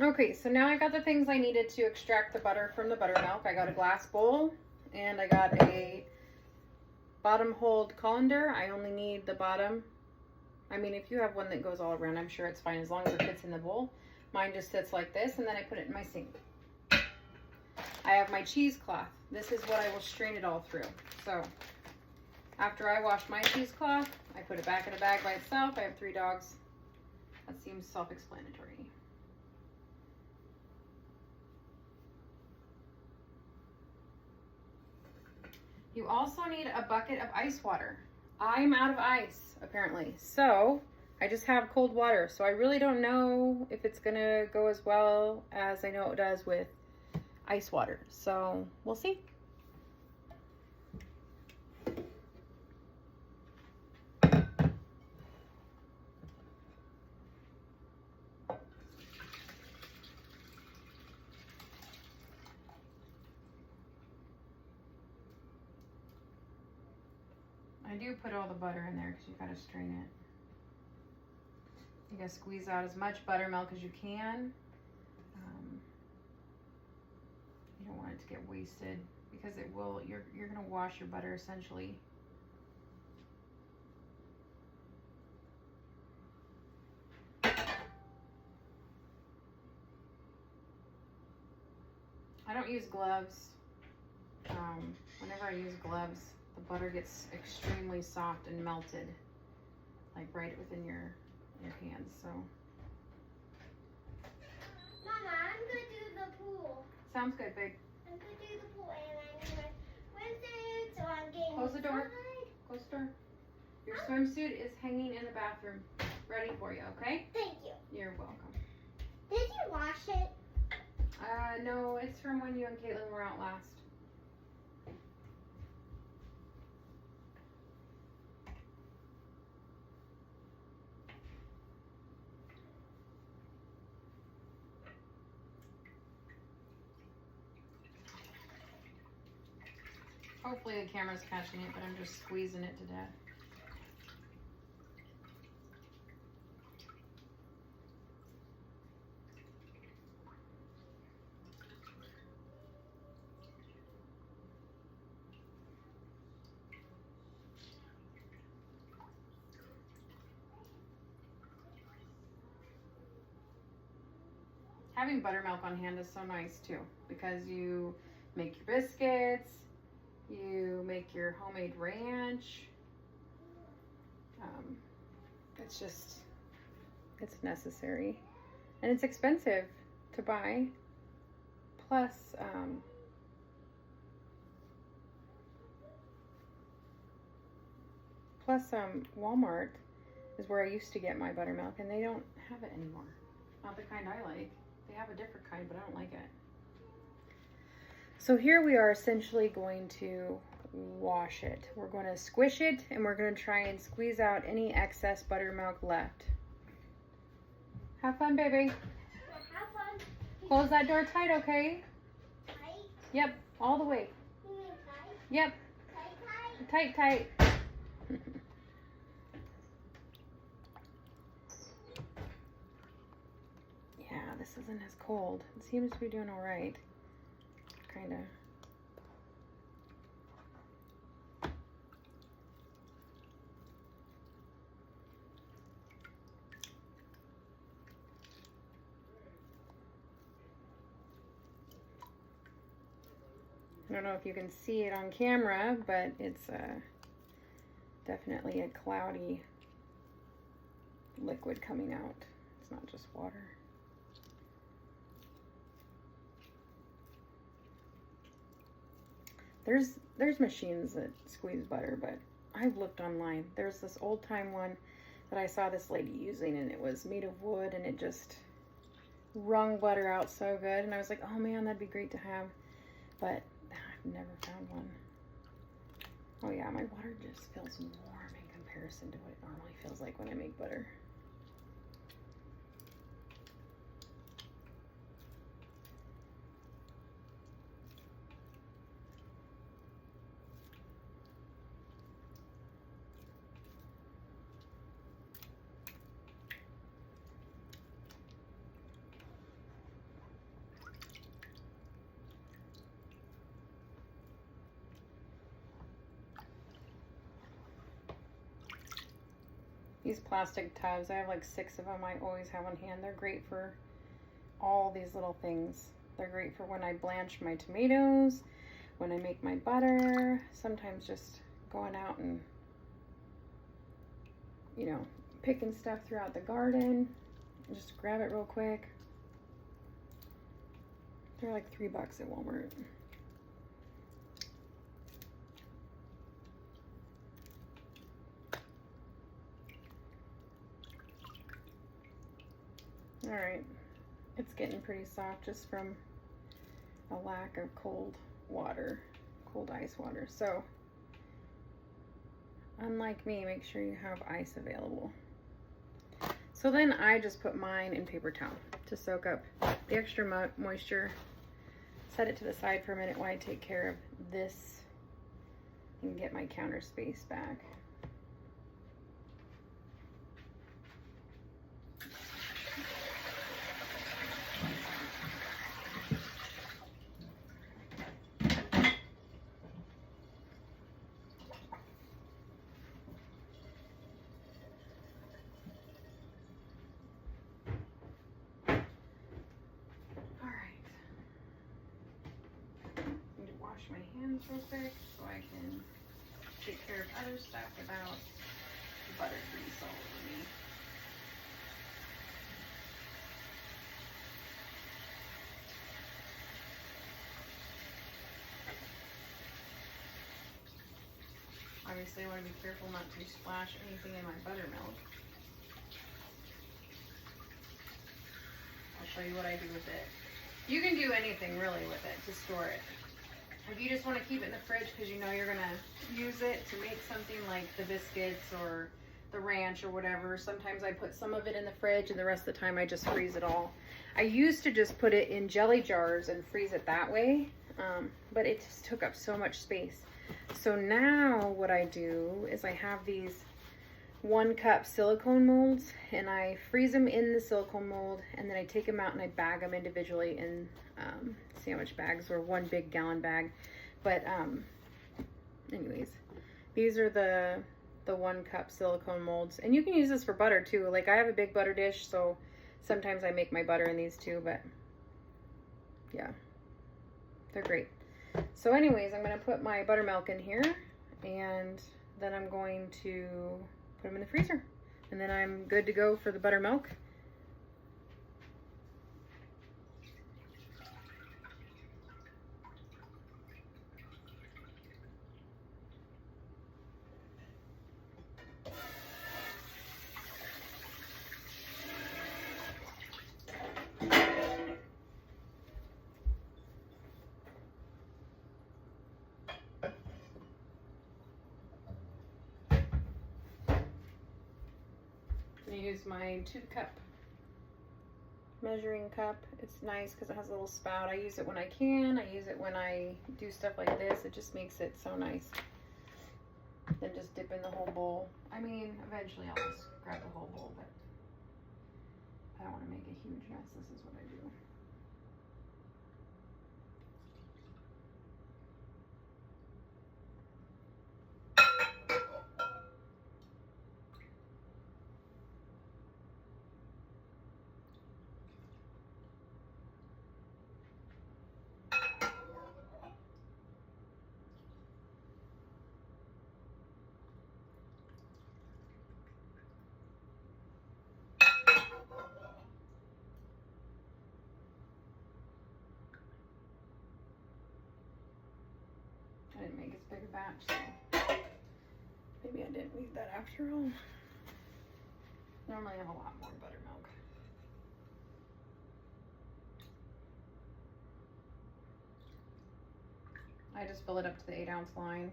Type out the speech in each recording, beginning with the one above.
Okay, so now I got the things I needed to extract the butter from the buttermilk. I got a glass bowl and I got a bottom hold colander. I only need the bottom. I mean, if you have one that goes all around, I'm sure it's fine as long as it fits in the bowl. Mine just sits like this, and then I put it in my sink. I have my cheesecloth. This is what I will strain it all through. So after I wash my cheesecloth, I put it back in a bag by itself. I have 3 dogs. That seems self-explanatory. You also need a bucket of ice water. I'm out of ice, apparently. So I just have cold water. So I really don't know if it's gonna go as well as I know it does with ice water. So we'll see. I do put all the butter in there because you gotta strain it. You gotta squeeze out as much buttermilk as you can. You don't want it to get wasted because it will. You're gonna wash your butter essentially. I don't use gloves. Whenever I use gloves, the butter gets extremely soft and melted, like right within your hands. So. Mama, I'm gonna do the pool. Sounds good, babe. I'm gonna do the pool and I need my swimsuit, so I'm getting Close the door. inside. Close the door. Your swimsuit is hanging in the bathroom, ready for you. Okay? Thank you. You're welcome. Did you wash it? No, it's from when you and Caitlin were out last. Hopefully the camera's catching it, but I'm just squeezing it to death. Having buttermilk on hand is so nice too, because you make your biscuits, you make your homemade ranch. It's necessary. And it's expensive to buy. Plus, Walmart is where I used to get my buttermilk, and they don't have it anymore. Not the kind I like. They have a different kind, but I don't like it. So here we are essentially going to wash it. We're going to squish it, and we're going to try and squeeze out any excess buttermilk left. Have fun, baby. Have fun. Close that door tight, okay? Tight? Yep, all the way. You mean tight? Yep, Tight, tight? tight, tight. Yeah, this isn't as cold. It seems to be doing all right. Kind of. I don't know if you can see it on camera, but it's definitely a cloudy liquid coming out. It's not just water. There's machines that squeeze butter, but I've looked online. There's this old time one that I saw this lady using, and it was made of wood, and it just wrung butter out so good. And I was like, oh man, that'd be great to have. But I've never found one. Oh yeah, my water just feels warm in comparison to what it normally feels like when I make butter. These plastic tubs, I have like 6 of them. I always have on hand. They're great for all these little things. They're great for when I blanch my tomatoes, when I make my butter, sometimes just going out and, you know, picking stuff throughout the garden. Just grab it real quick. They're like $3 at Walmart. All right, it's getting pretty soft just from a lack of cold ice water. So unlike me, make sure you have ice available. So then I just put mine in paper towel to soak up the extra moisture. Set it to the side for a minute while I take care of this and get my counter space back. My hands real quick so I can take care of other stuff without butter grease all over me. Obviously I want to be careful not to splash anything in my buttermilk. I'll show you what I do with it. You can do anything really with it to store it. If you just want to keep it in the fridge because you know you're going to use it to make something like the biscuits or the ranch or whatever, sometimes I put some of it in the fridge and the rest of the time I just freeze it all. I used to just put it in jelly jars and freeze it that way, but it just took up so much space. So now what I do is I have these 1-cup silicone molds and I freeze them in the silicone mold, and then I take them out and I bag them individually in sandwich bags or 1 big gallon bag. But anyways, these are the 1-cup silicone molds, and you can use this for butter too. Like I have a big butter dish, so sometimes I make my butter in these too, but yeah, they're great. So anyways, I'm going to put my buttermilk in here, and then I'm going to put them in the freezer, and then I'm good to go for the buttermilk. I use my 2-cup measuring cup. It's nice because it has a little spout. I use it when I can. I use it when I do stuff like this. It just makes it so nice. Then just dip in the whole bowl. I mean, eventually I'll just grab the whole bowl, but I don't want to make a huge mess. This is what I do. I didn't make as big a batch, so maybe I didn't need that after all. Normally I have a lot more buttermilk. I just fill it up to the 8-ounce line.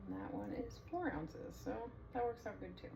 And that one is 4 ounces, so that works out good too.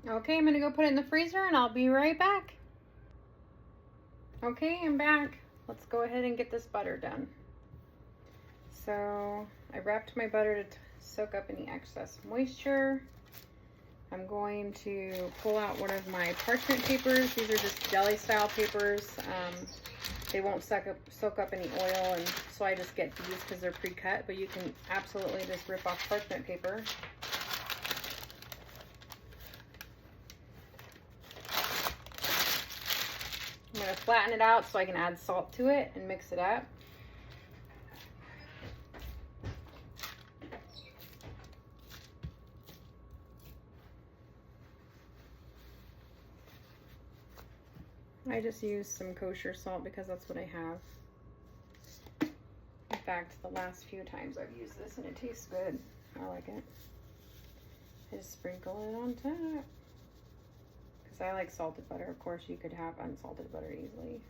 Okay, I'm gonna go put it in the freezer and I'll be right back. Okay, I'm back. Let's go ahead and get this butter done. So I wrapped my butter to soak up any excess moisture. I'm going to pull out one of my parchment papers. These are just deli style papers. They won't soak up any oil, and so I just get these because they're pre-cut, but you can absolutely just rip off parchment paper. I'm going to flatten it out so I can add salt to it and mix it up. I just use some kosher salt because that's what I have. In fact, the last few times I've used this and it tastes good. I like it. I just sprinkle it on top. Because I like salted butter. Of course, you could have unsalted butter easily.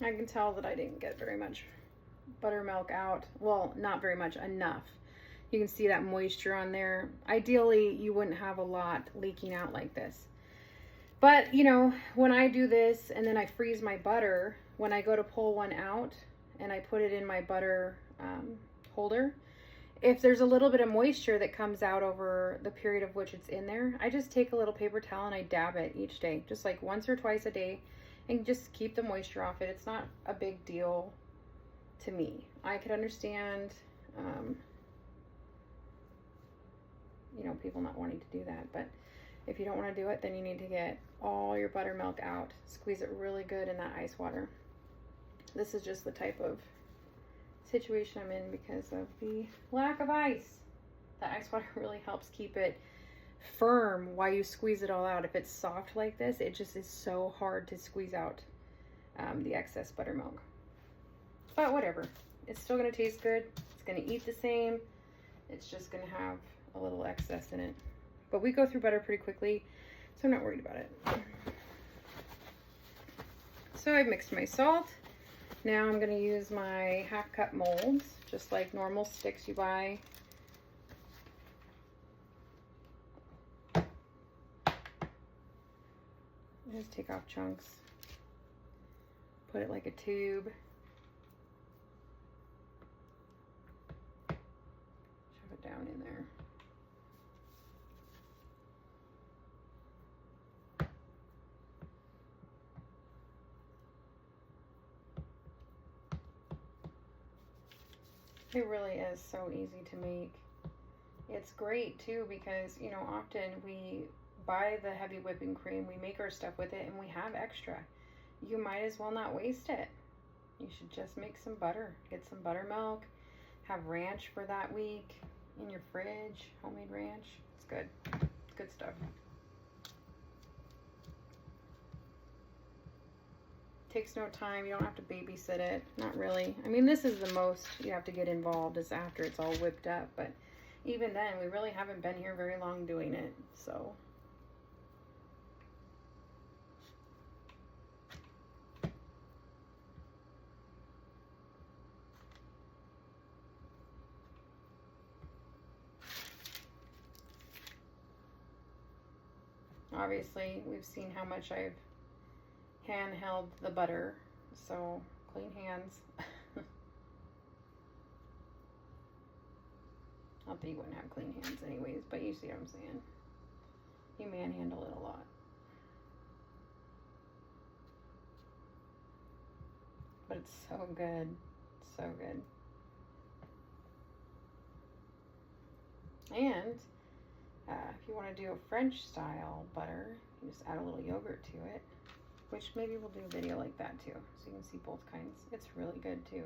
I can tell that I didn't get very much buttermilk out. Well, not very much, enough. You can see that moisture on there. Ideally, you wouldn't have a lot leaking out like this. But, you know, when I do this and then I freeze my butter, when I go to pull one out and I put it in my butter holder, if there's a little bit of moisture that comes out over the period of which it's in there, I just take a little paper towel and I dab it each day, just like once or twice a day, and just keep the moisture off it. It's not a big deal to me. I could understand, you know, people not wanting to do that, but if you don't want to do it, then you need to get all your buttermilk out. Squeeze it really good in that ice water. This is just the type of situation I'm in because of the lack of ice. The ice water really helps keep it firm while you squeeze it all out. If it's soft like this, it just is so hard to squeeze out the excess buttermilk. But whatever, it's still going to taste good. It's going to eat the same. It's just going to have a little excess in it. But we go through butter pretty quickly, so I'm not worried about it. So I've mixed my salt. Now I'm going to use my 1/2 cup molds, just like normal sticks you buy. Just take off chunks. Put it like a tube. Shove it down in there. It really is so easy to make. It's great too because, you know, often we buy the heavy whipping cream, we make our stuff with it, and we have extra. You might as well not waste it. You should just make some butter. Get some buttermilk. Have ranch for that week in your fridge. Homemade ranch. It's good. It's good stuff. Takes no time. You don't have to babysit it. Not really. I mean, this is the most you have to get involved is after it's all whipped up. But even then, we really haven't been here very long doing it. So obviously, we've seen how much I've handheld the butter, so clean hands. Not that you wouldn't have clean hands anyways, but you see what I'm saying. You manhandle it a lot. But it's so good. So good. And If you want to do a French style butter, you just add a little yogurt to it, which maybe we'll do a video like that too, so you can see both kinds. It's really good too.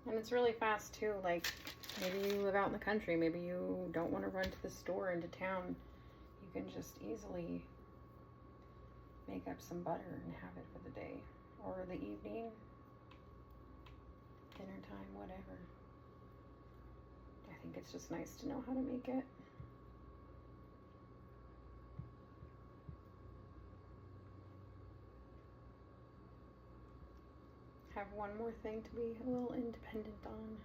And it's really fast too. Like, maybe you live out in the country, maybe you don't want to run to the store into town. You can just easily make up some butter and have it for the day or the evening, dinner time, whatever. I think it's just nice to know how to make it. Have one more thing to be a little independent on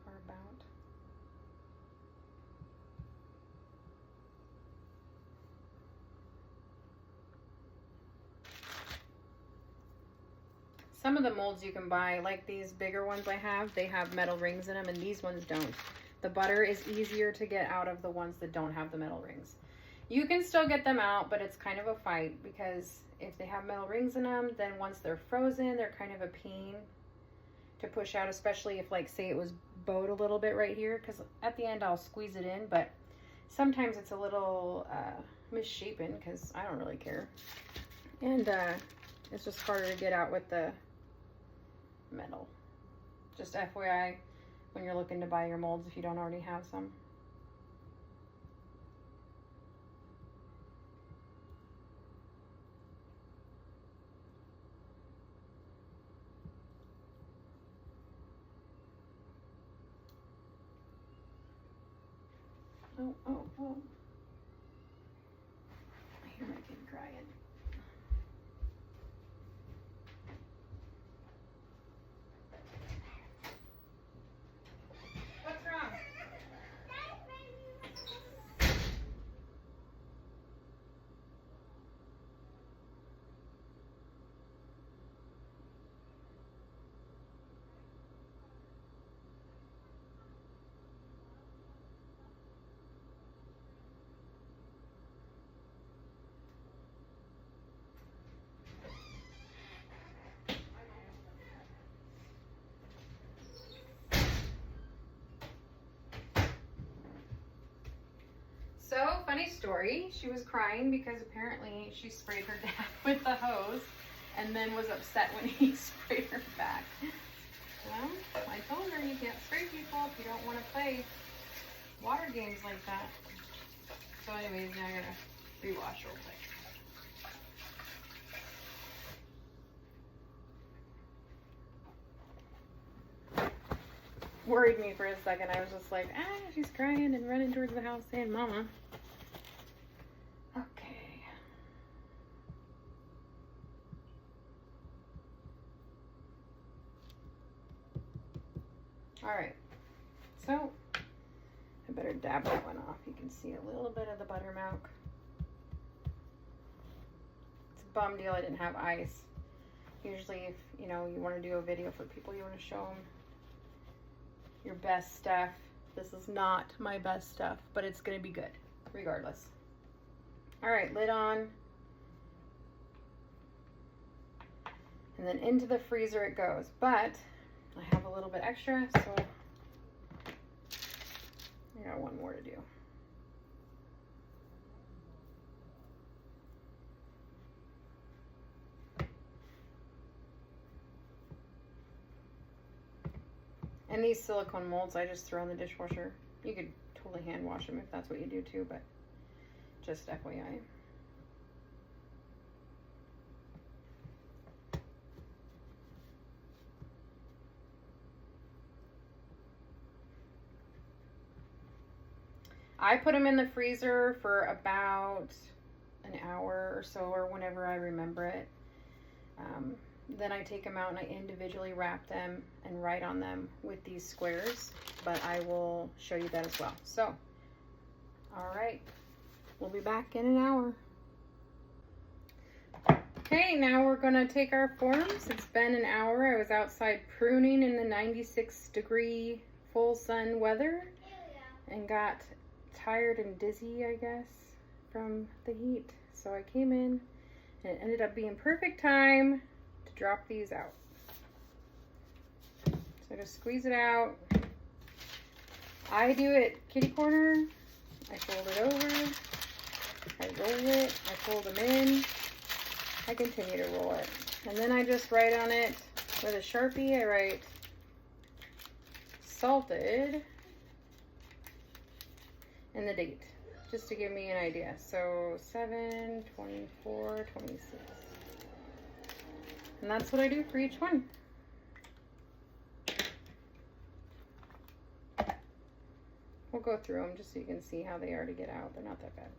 or about. Some of the molds you can buy, like these bigger ones I have, they have metal rings in them, and these ones don't. The butter is easier to get out of the ones that don't have the metal rings. You can still get them out, but it's kind of a fight because if they have metal rings in them, then once they're frozen, they're kind of a pain to push out, especially if, like, say it was bowed a little bit right here, because at the end I'll squeeze it in, but sometimes it's a little misshapen because I don't really care. And it's just harder to get out with the metal. Just FYI when you're looking to buy your molds if you don't already have some. Oh, oh, oh. I hear my kid crying. What's wrong? So, funny story, she was crying because apparently she sprayed her dad with the hose and then was upset when he sprayed her back. Well, I told her you can't spray people if you don't want to play water games like that. So anyways, now I gotta rewash real quick. Worried me for a second. I was just like, she's crying and running towards the house saying, Mama. Okay. All right. So, I better dab that one off. You can see a little bit of the buttermilk. It's a bum deal I didn't have ice. Usually if, you know, you want to do a video for people, you want to show them your best stuff. This is not my best stuff, but it's gonna be good regardless. All right, lid on. And then into the freezer it goes. But I have a little bit extra, so I got one more to do. And these silicone molds, I just throw in the dishwasher. You could totally hand wash them if that's what you do too, but just FYI. I put them in the freezer for about an hour or so, or whenever I remember it. then I take them out and I individually wrap them and write on them with these squares, but I will show you that as well. So, all right, we'll be back in an hour. Okay, now we're gonna take our forms. It's been an hour. I was outside pruning in the 96-degree full sun weather and got tired and dizzy, I guess, from the heat. So I came in and it ended up being perfect time to drop these out. So just squeeze it out. I do it kitty corner. I fold it over. I roll it. I fold them in. I continue to roll it. And then I just write on it with a Sharpie. I write salted and the date, just to give me an idea. So 7/24/26. And that's what I do for each one. We'll go through them just so you can see how they are to get out. They're not that bad.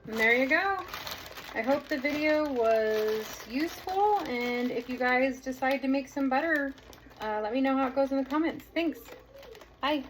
And there you go. I hope the video was useful, and if you guys decide to make some butter, let me know how it goes in the comments. Thanks. Bye.